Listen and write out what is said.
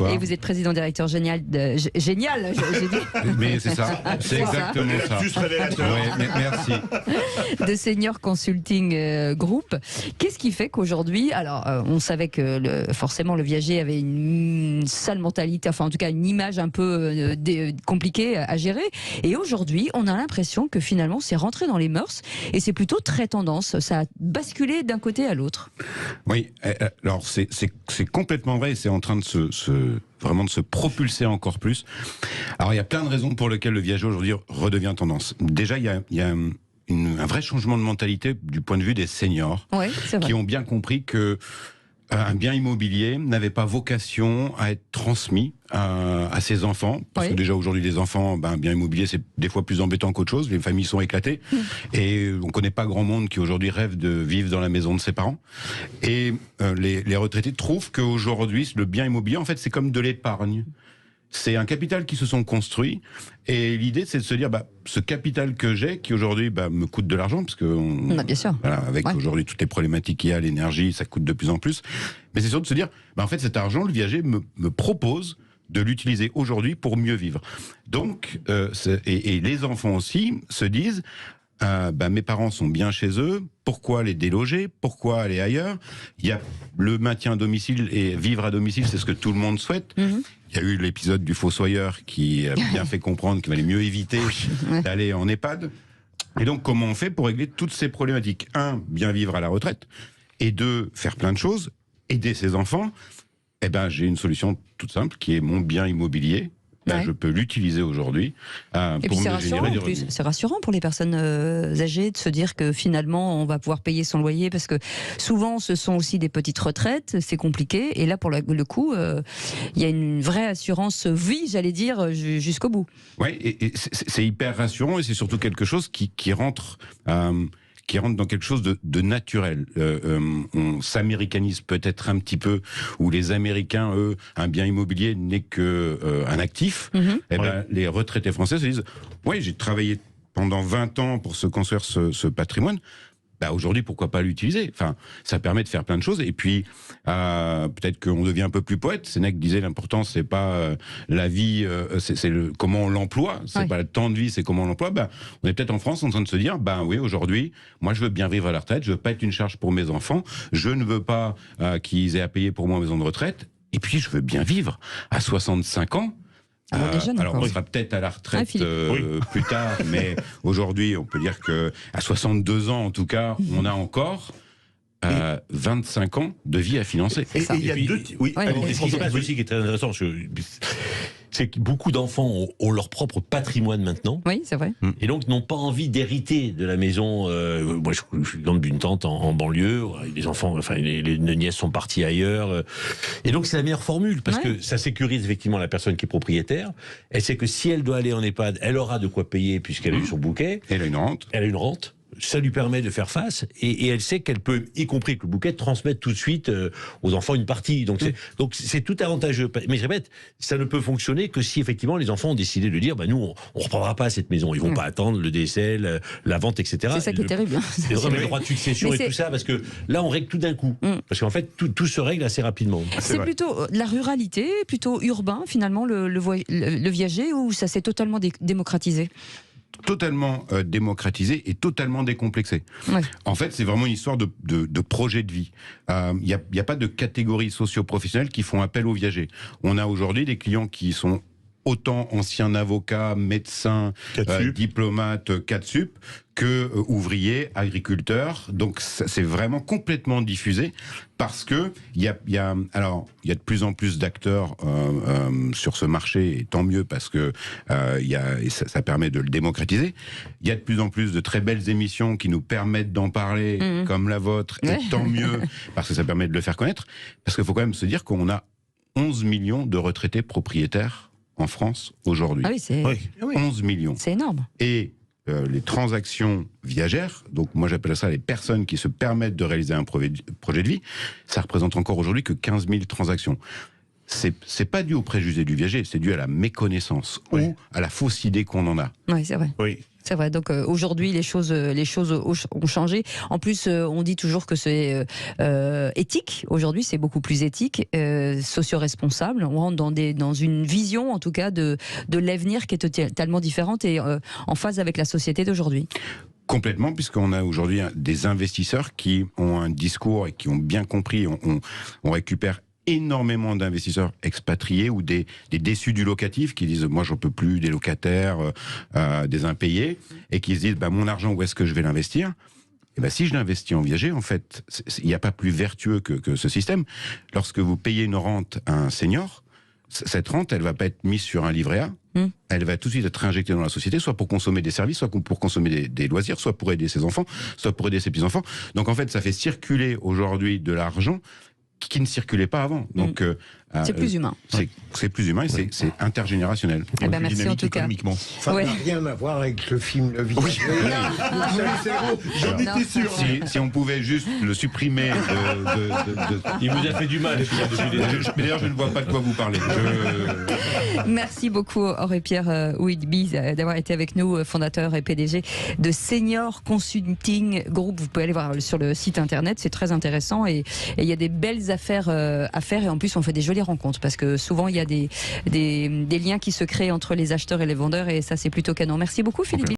Bonsoir. Et vous êtes président directeur génial génial, j'ai dit. Mais c'est ça, c'est exactement ça. Juste révélateur. Ouais, merci. De Senior Consulting Group. Qu'est-ce qui fait qu'aujourd'hui, alors on savait que forcément le viager avait une sale mentalité, enfin en tout cas une image un peu compliquée à gérer, et aujourd'hui on a l'impression que finalement c'est rentré dans les mœurs et c'est plutôt très tendance, ça a basculé d'un côté à l'autre. Oui, alors c'est complètement vrai, et c'est en train de vraiment de se propulser encore plus. Alors il y a plein de raisons pour lesquelles le viager aujourd'hui redevient tendance. Déjà il y a un vrai changement de mentalité du point de vue des seniors, Ouais, c'est vrai. qui ont bien compris que un bien immobilier n'avait pas vocation à être transmis à ses enfants, parce que déjà aujourd'hui les enfants, un bien immobilier c'est des fois plus embêtant qu'autre chose, les familles sont éclatées, et on connaît pas grand monde qui aujourd'hui rêve de vivre dans la maison de ses parents, et les retraités trouvent qu'aujourd'hui le bien immobilier en fait c'est comme de l'épargne. C'est un capital qui se sont construits, et l'idée c'est de se dire ce capital que j'ai, qui aujourd'hui me coûte de l'argent, parce que bien sûr. Voilà, avec aujourd'hui toutes les problématiques qu'il y a, l'énergie, ça coûte de plus en plus. Mais c'est surtout de se dire, en fait cet argent, le viager me propose de l'utiliser aujourd'hui pour mieux vivre. Donc, et les enfants aussi se disent, mes parents sont bien chez eux, pourquoi les déloger, pourquoi aller ailleurs? Il y a le maintien à domicile, et vivre à domicile, c'est ce que tout le monde souhaite. Il y a eu l'épisode du fossoyeur qui a bien fait comprendre qu'il valait mieux éviter d'aller en EHPAD. Et donc, comment on fait pour régler toutes ces problématiques? Un, bien vivre à la retraite. Et deux, faire plein de choses, aider ses enfants. J'ai une solution toute simple qui est mon bien immobilier. Je peux l'utiliser aujourd'hui pour me générer des revenus. C'est rassurant pour les personnes âgées de se dire que finalement on va pouvoir payer son loyer, parce que souvent ce sont aussi des petites retraites, c'est compliqué, et là pour le coup il y a une vraie assurance vie, j'allais dire, jusqu'au bout. Oui, et c'est hyper rassurant, et c'est surtout quelque chose qui rentre dans quelque chose de naturel. On s'américanise peut-être un petit peu, où les Américains, eux, un bien immobilier n'est qu'un actif. Les retraités français se disent « Oui, j'ai travaillé pendant 20 ans pour se construire ce patrimoine. » Aujourd'hui, pourquoi pas l'utiliser? Enfin, ça permet de faire plein de choses. Et puis, peut-être qu'on devient un peu plus poète. Sénèque disait l'important, c'est pas la vie, c'est comment on l'emploie. C'est pas le temps de vie, c'est comment on l'emploie. On est peut-être en France en train de se dire, oui, aujourd'hui, moi, je veux bien vivre à la retraite. Je veux pas être une charge pour mes enfants. Je ne veux pas qu'ils aient à payer pour moi en maison de retraite. Et puis, je veux bien vivre à 65 ans. Alors on sera peut-être à la retraite plus tard, mais aujourd'hui on peut dire que à 62 ans en tout cas, on a encore 25 ans de vie à financer. Et il y a deux... Ce qui se passe aussi qui est très intéressant, c'est que beaucoup d'enfants ont leur propre patrimoine maintenant. Oui, c'est vrai. Et donc n'ont pas envie d'hériter de la maison. Moi, je suis dans d'une tante en banlieue. Les enfants, les nièces sont parties ailleurs. Et donc c'est la meilleure formule, parce que ça sécurise effectivement la personne qui est propriétaire. Elle sait que si elle doit aller en EHPAD, elle aura de quoi payer puisqu'elle a eu son bouquet. Elle a une rente. Elle a une rente. Ça lui permet de faire face, et elle sait qu'elle peut, y compris que le bouquet, transmettre tout de suite aux enfants une partie. Donc c'est tout avantageux. Mais je répète, ça ne peut fonctionner que si effectivement les enfants ont décidé de dire, nous on reprendra pas cette maison. Ils vont pas attendre le décès, la vente, etc. C'est ça qui est terrible. C'est le droit de succession et tout ça, parce que là on règle tout d'un coup. Parce qu'en fait tout se règle assez rapidement. C'est plutôt la ruralité, plutôt urbain finalement le viager, ou ça s'est totalement démocratisé? Totalement démocratisé et totalement décomplexé. En fait, c'est vraiment une histoire de projet de vie. Il n'y a pas de catégories socio-professionnelles qui font appel aux viagers. On a aujourd'hui des clients qui sont autant anciens avocats, médecins, diplomates, 4 sup, que ouvriers, agriculteurs. Donc c'est vraiment complètement diffusé, parce que il y a de plus en plus d'acteurs sur ce marché, et tant mieux, parce que ça permet de le démocratiser. Il y a de plus en plus de très belles émissions qui nous permettent d'en parler, comme la vôtre, et tant mieux, parce que ça permet de le faire connaître. Parce qu'il faut quand même se dire qu'on a 11 millions de retraités propriétaires en France aujourd'hui. 11 millions. C'est énorme. Et les transactions viagères, donc moi j'appelle ça les personnes qui se permettent de réaliser un projet de vie, ça représente encore aujourd'hui que 15 000 transactions. C'est pas dû au préjugé du viager, c'est dû à la méconnaissance ou à la fausse idée qu'on en a. Oui, c'est vrai. Oui. C'est vrai. Donc aujourd'hui, les choses ont changé. En plus, on dit toujours que c'est éthique. Aujourd'hui, c'est beaucoup plus éthique, socio-responsable. On rentre dans une vision, en tout cas, de l'avenir qui est totalement différente et en phase avec la société d'aujourd'hui. Complètement, puisqu'on a aujourd'hui des investisseurs qui ont un discours et qui ont bien compris. On récupère énormément d'investisseurs expatriés ou des déçus du locatif qui disent moi j'en peux plus des locataires, des impayés, et qui se disent mon argent, où est-ce que je vais l'investir? Et si je l'investis en viager, en fait, il n'y a pas plus vertueux que ce système. Lorsque vous payez une rente à un senior, cette rente, elle va pas être mise sur un livret A. Elle va tout de suite être injectée dans la société, soit pour consommer des services, soit pour consommer des loisirs, soit pour aider ses enfants, soit pour aider ses petits-enfants. Donc en fait, ça fait circuler aujourd'hui de l'argent qui ne circulait pas avant. Donc c'est plus humain. C'est plus humain et c'est intergénérationnel. Eh ben, merci en tout cas. Ça n'a rien à voir avec le film Le Viager. J'en étais sûr. Si on pouvait juste le supprimer Il vous a fait du mal. Mais d'ailleurs, je ne vois pas de quoi vous parlez. Merci beaucoup Henri-Pierre Ouidby d'avoir été avec nous, fondateur et PDG de Senior Consulting Group. Vous pouvez aller voir sur le site internet, c'est très intéressant et il y a des belles affaires à faire et en plus on fait des jolies rencontres parce que souvent il y a des liens qui se créent entre les acheteurs et les vendeurs et ça c'est plutôt canon. Merci beaucoup Philippe.